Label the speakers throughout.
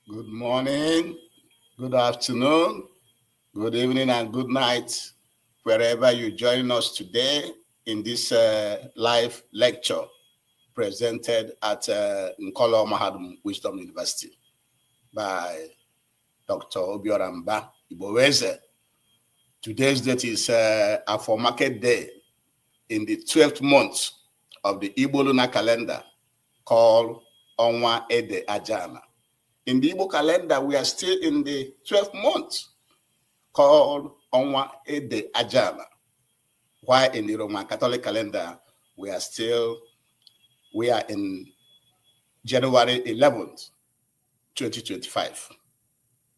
Speaker 1: Good morning, good afternoon, good evening, and good night, wherever you join us today in this live lecture presented at Nkolo Mahadum Wisdom University by Dr. Obioramba Iboweze. Today's date is for market day in the 12th month of the Igbo lunar calendar called Onwa Ede Ajama. In the Igbo calendar, we are still in the 12th month called Onwa Ede Ajama. While in the Roman Catholic calendar, we are in January 11th, 2025.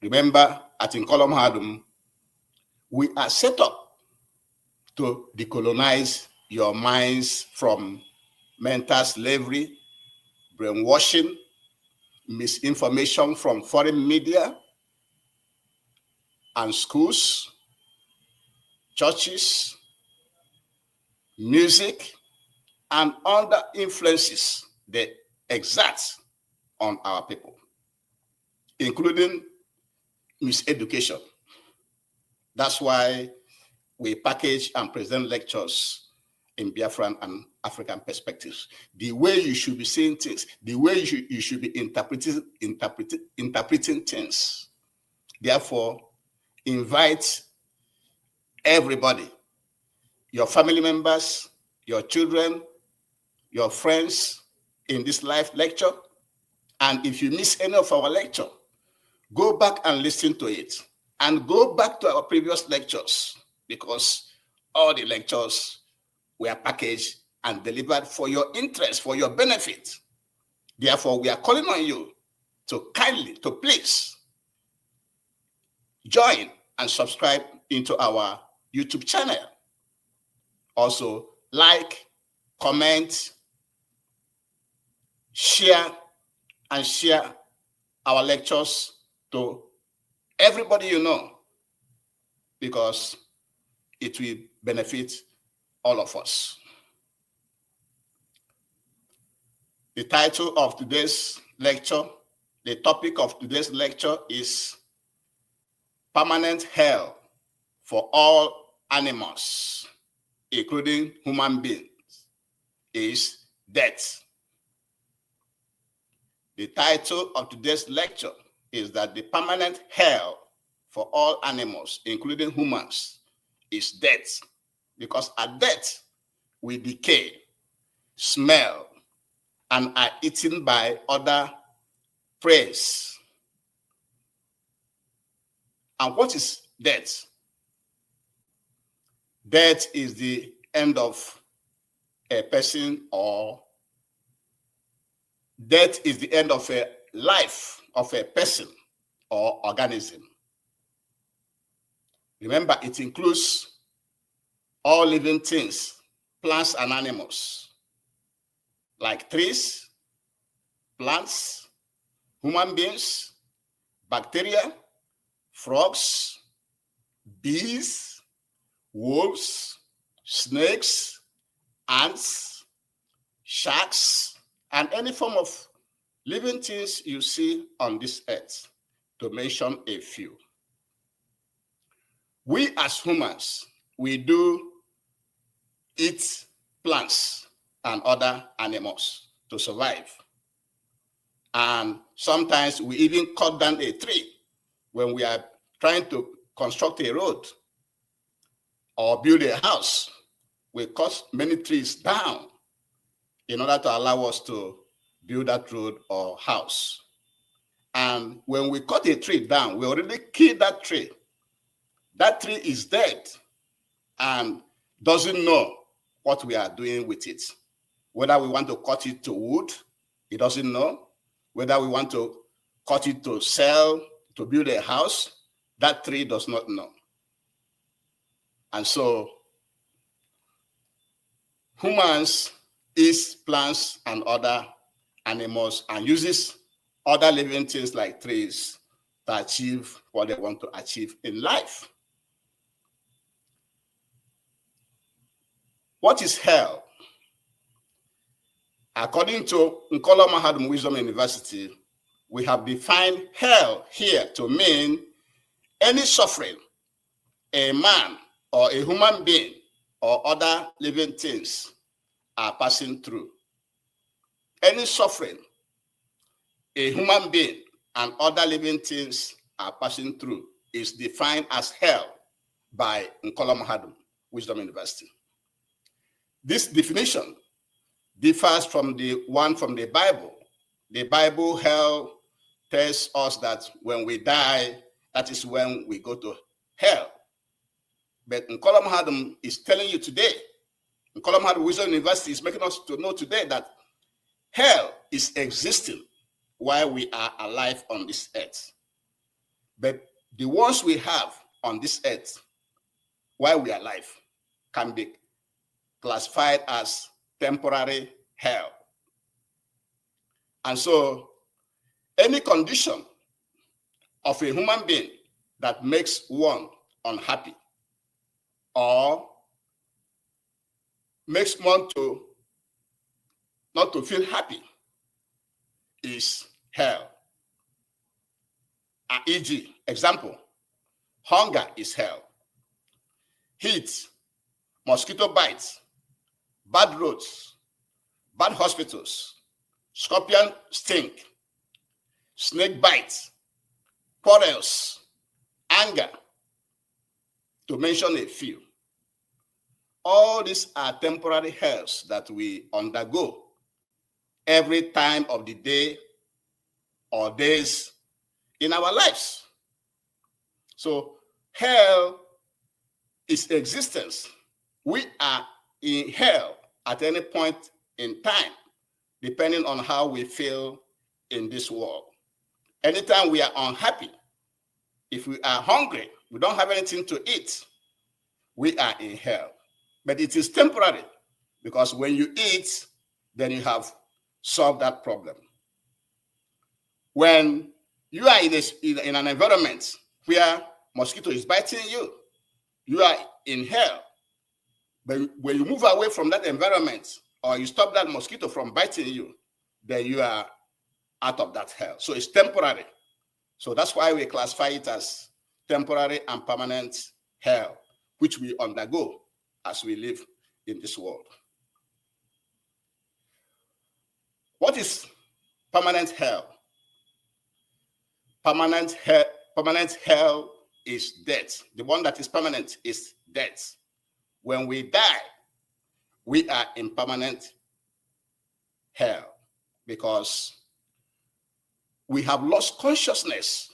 Speaker 1: Remember, at Nkolo Mahadum, we are set up to decolonize your minds from mental slavery, brainwashing, misinformation from foreign media and schools, churches, music, and other influences they exert on our people, including miseducation. That's why we package and present lectures in Biafran and African perspectives. The way you should be seeing things, the way you should be interpreting things. Therefore, invite everybody, your family members, your children, your friends in this live lecture. And if you miss any of our lecture, go back and listen to it. And go back to our previous lectures, because all the lectures were packaged and delivered for your interest, for your benefit. Therefore, we are calling on you to please join and subscribe into our YouTube channel. Also, like, comment, share our lectures to everybody you know, because it will benefit all of us. The title of today's lecture, the topic of today's lecture is Permanent Hell for All Animals, including human beings, is death. The title of today's lecture is that the permanent hell for all animals, including humans, is death. Because at death, we decay, smell, and are eaten by other prey. And what is death? Death is the end of a person, or death is the end of a life of a person or organism. Remember, it includes all living things, plants and animals, like trees, plants, human beings, bacteria, frogs, bees, wolves, snakes, ants, sharks, and any form of living things you see on this earth, to mention a few. We as humans, we do eat plants and other animals to survive. And sometimes we even cut down a tree when we are trying to construct a road or build a house. We cut many trees down in order to allow us to build that road or house. And when we cut a tree down, we already killed that tree. That tree is dead and doesn't know what we are doing with it. Whether we want to cut it to wood, it doesn't know. Whether we want to cut it to sell, to build a house, that tree does not know. And so humans eat plants and other animals and uses other living things like trees to achieve what they want to achieve in life. What is hell? According to Nkolo Mahadum Wisdom University, we have defined hell here to mean any suffering a man or a human being or other living things are passing through. Any suffering a human being and other living things are passing through is defined as hell by Nkola Mahadum, Wisdom University. This definition differs from the one from the Bible. The Bible, hell, tells us that when we die, that is when we go to hell. But Nkola Mahadum is telling you today, Nkola Mahadum Wisdom University is making us to know today that hell is existing while we are alive on this earth. But the ones we have on this earth while we are alive can be classified as temporary hell. And so any condition of a human being that makes one unhappy or makes one to not to feel happy is hell. E.g., example, hunger is hell. Heat, mosquito bites, bad roads, bad hospitals, scorpion stink, snake bites, quarrels, anger, to mention a few. All these are temporary hells that we undergo every time of the day or days in our lives. So hell is existence. We are in hell at any point in time, depending on how we feel in this world. Anytime we are unhappy, if we are hungry, we don't have anything to eat, we are in hell. But it is temporary, because when you eat, then you have solved that problem. When you are in an environment where mosquito is biting you, you are in hell. But when you move away from that environment or you stop that mosquito from biting you, then you are out of that hell. So it's temporary. So that's why we classify it as temporary and permanent hell, which we undergo as we live in this world. What is permanent hell? Permanent hell is death. The one that is permanent is death. When we die, we are in permanent hell because we have lost consciousness.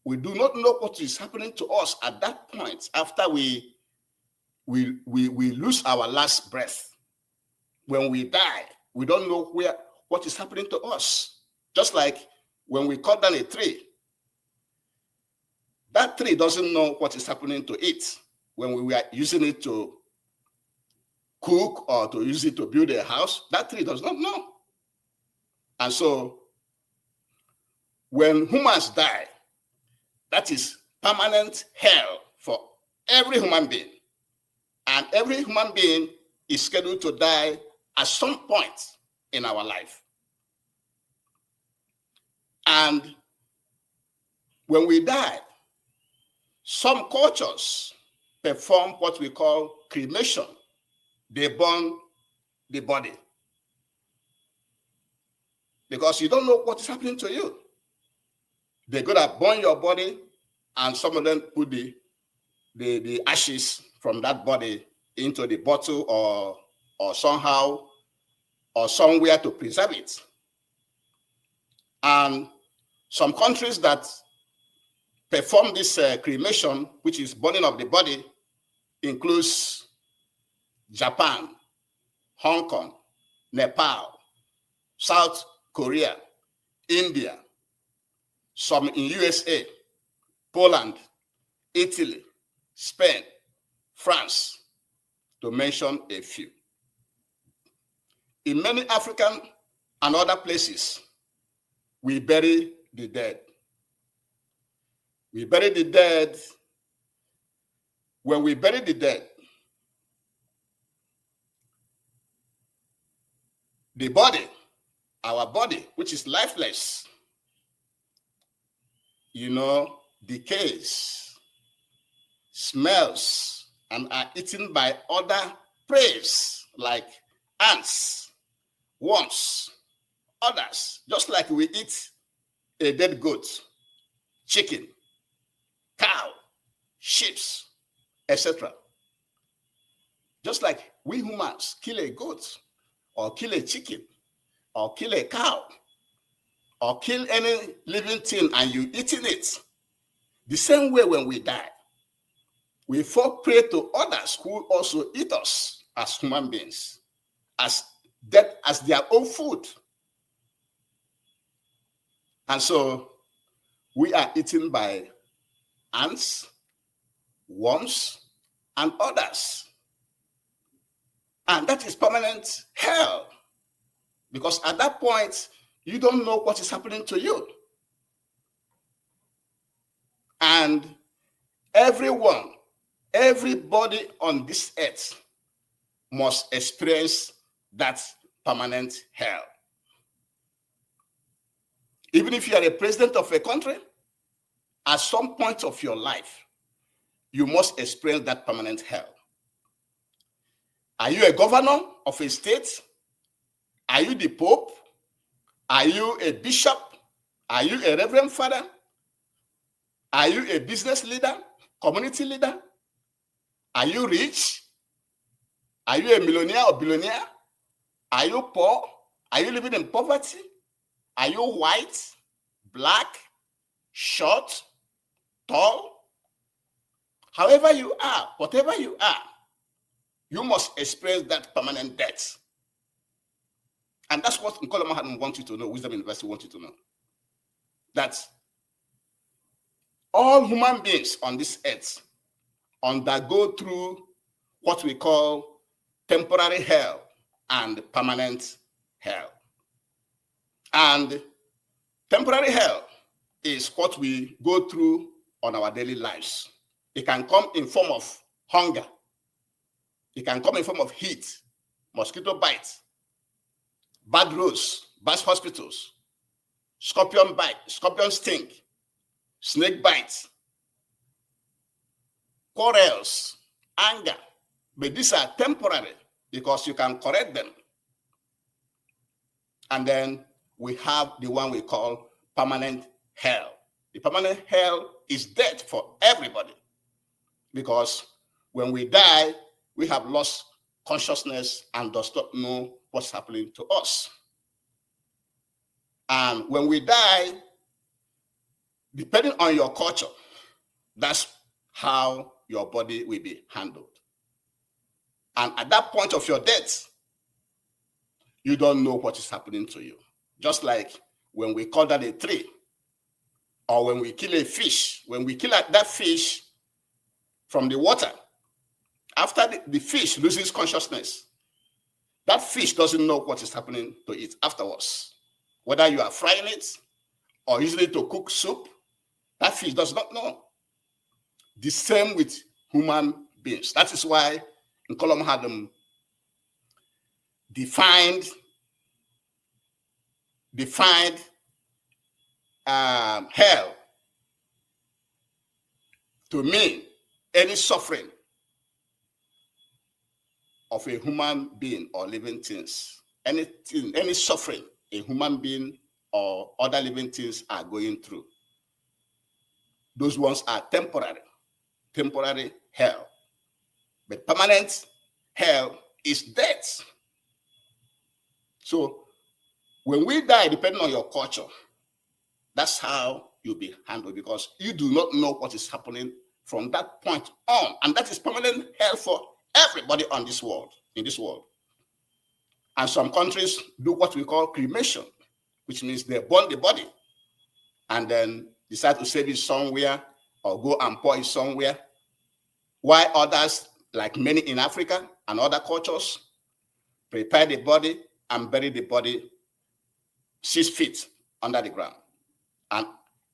Speaker 1: We do not know what is happening to us at that point after we lose our last breath. When we die, we don't know what is happening to us. Just like when we cut down a tree, that tree doesn't know what is happening to it when we were using it to cook or to use it to build a house. That tree does not know. And so when humans die, that is permanent hell for every human being. And every human being is scheduled to die at some point in our life. And when we die, some cultures perform what we call cremation. They burn the body because you don't know what is happening to you. They're going to burn your body, and some of them put the ashes from that body into the bottle or somehow or somewhere to preserve it. And some countries that perform this cremation, which is burning of the body, includes Japan, Hong Kong, Nepal, South Korea, India, some in USA, Poland, Italy, Spain, France, to mention a few. In many African and other places, we bury the dead. We bury the dead. When we bury the dead, the body, our body, which is lifeless, decays, smells, and are eaten by other prey like ants, worms, others, just like we eat a dead goat, chicken, cow, sheep, etc. Just like we humans kill a goat or kill a chicken or kill a cow or kill any living thing and you eating it, the same way when we die, we fall prey to others who also eat us as human beings, as their own food. And so we are eaten by ants, worms, and others. And that is permanent hell. Because at that point, you don't know what is happening to you. And everybody on this earth must experience that permanent hell. Even if you are a president of a country, at some point of your life, you must experience that permanent hell. Are you a governor of a state? Are you the Pope? Are you a bishop? Are you a reverend father? Are you a business leader, community leader? Are you rich? Are you a millionaire or billionaire? Are you poor? Are you living in poverty? Are you white, black, short, tall? However you are, whatever you are, you must experience that permanent death. And that's what Nkola Mahadum wants you to know, Wisdom University wants you to know. That all human beings on this earth undergo through what we call temporary hell and permanent hell. And temporary hell is what we go through on our daily lives. It can come in form of hunger. It can come in form of heat, mosquito bites, bad roads, bad hospitals, scorpion bite, scorpion sting, snake bites, quarrels, anger. But these are temporary because you can correct them. And then we have the one we call permanent hell. The permanent hell is death for everybody because when we die, we have lost consciousness and does not know what's happening to us. And when we die, depending on your culture, that's how your body will be handled. And at that point of your death, you don't know what is happening to you. Just like when we cut down a tree, or when we kill a fish, when we kill that fish from the water, after the fish loses consciousness, that fish doesn't know what is happening to it afterwards. Whether you are frying it or using it to cook soup, that fish does not know. The same with human beings. That is why Nkola Mahadum defined hell to mean any suffering of a human being or living things. Any suffering a human being or other living things are going through. Those ones are temporary hell. But permanent hell is death. So when we die, depending on your culture, that's how you'll be handled because you do not know what is happening from that point on. And that is permanent hell for everybody on this world, in this world. And some countries do what we call cremation, which means they burn the body and then decide to save it somewhere or go and pour it somewhere. While others, like many in Africa and other cultures, prepare the body and bury the body 6 feet under the ground. And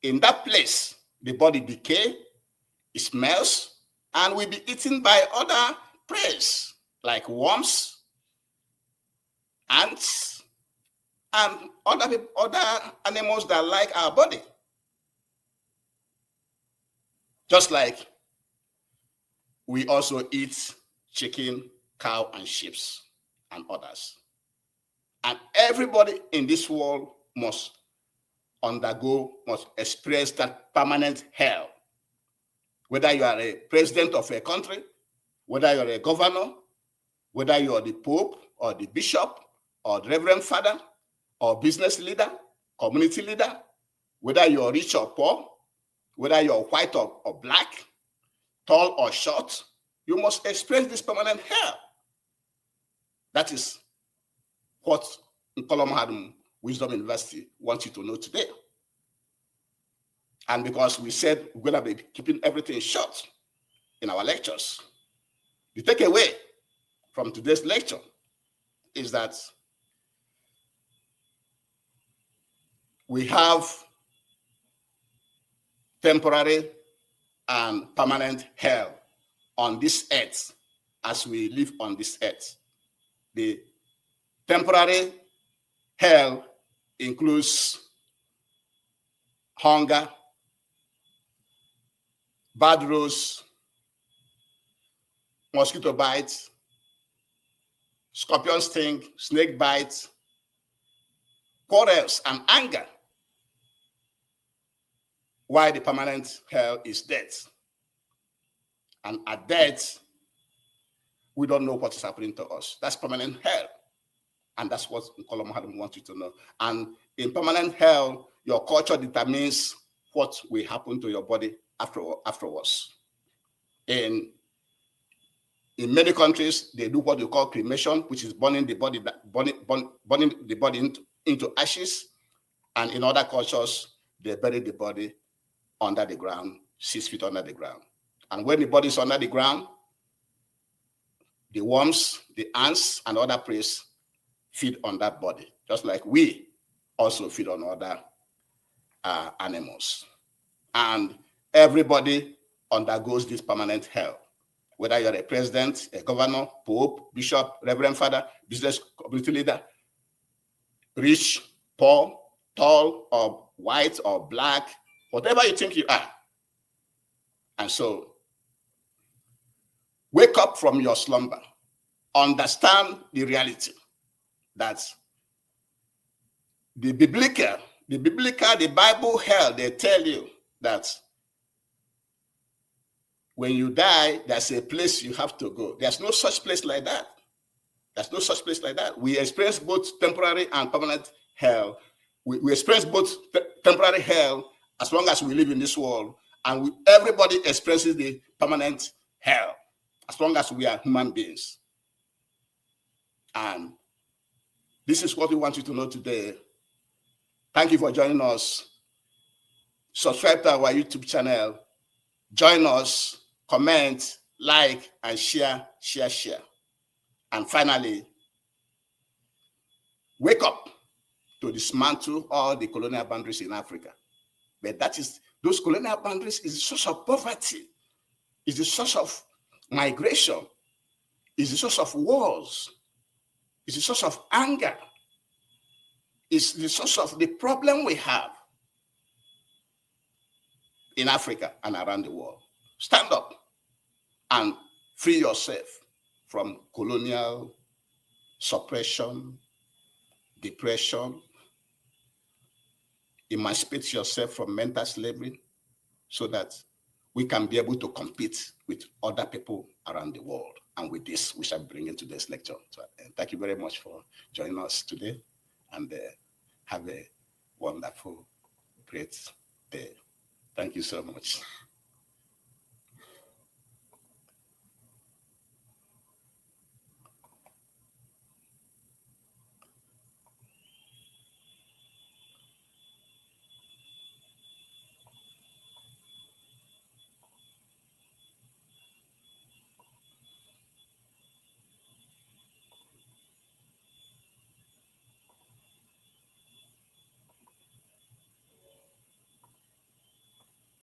Speaker 1: in that place, the body decay, it smells, and will be eaten by other prey, like worms, ants, and other animals that like our body. Just like we also eat chicken, cow, and sheep, and others. And everybody in this world must experience that permanent hell. Whether you are a president of a country, whether you're a governor, whether you're the Pope or the Bishop or the Reverend Father or business leader, community leader, whether you're rich or poor, whether you're white or black, tall or short, you must experience this permanent hell. That is what Nkolomahadum Wisdom University wants you to know today. And because we said we're going to be keeping everything short in our lectures, the takeaway from today's lecture is that we have temporary and permanent hell on this earth as we live on this earth. The temporary hell includes hunger, bad roads, mosquito bites, scorpion sting, snake bites, quarrels, and anger. Why the permanent hell is death. And at death, we don't know what is happening to us. That's permanent hell. And that's what Nkolomahadum wants you to know. And in permanent hell, your culture determines what will happen to your body afterwards. In many countries, they do what you call cremation, which is burning the body into ashes. And in other cultures, they bury the body under the ground, 6 feet under the ground. And when the body is under the ground, the worms, the ants, and other prey feed on that body, just like we also feed on other animals. And everybody undergoes this permanent hell. Whether you're a president, a governor, pope, bishop, reverend father, business community leader, rich, poor, tall, or white, or black, whatever you think you are. And so, wake up from your slumber. Understand the reality that the Bible hell, they tell you that when you die, there's a place you have to go. There's no such place like that. There's no such place like that. We experience both temporary and permanent hell. We experience both temporary hell as long as we live in this world, and everybody experiences the permanent hell as long as we are human beings. And this is what we want you to know today. Thank you for joining us. Subscribe to our YouTube channel. Join us, comment, like, and share. And finally, wake up to dismantle all the colonial boundaries in Africa. But those colonial boundaries is the source of poverty, is the source of migration, is the source of wars, is the source of anger, is the source of the problem we have in Africa and around the world. Stand up and free yourself from colonial suppression, depression. Emancipate yourself from mental slavery so that we can be able to compete with other people around the world. And with this, we shall bring into this lecture. So, thank you very much for joining us today, and have a wonderful, great day. Thank you so much.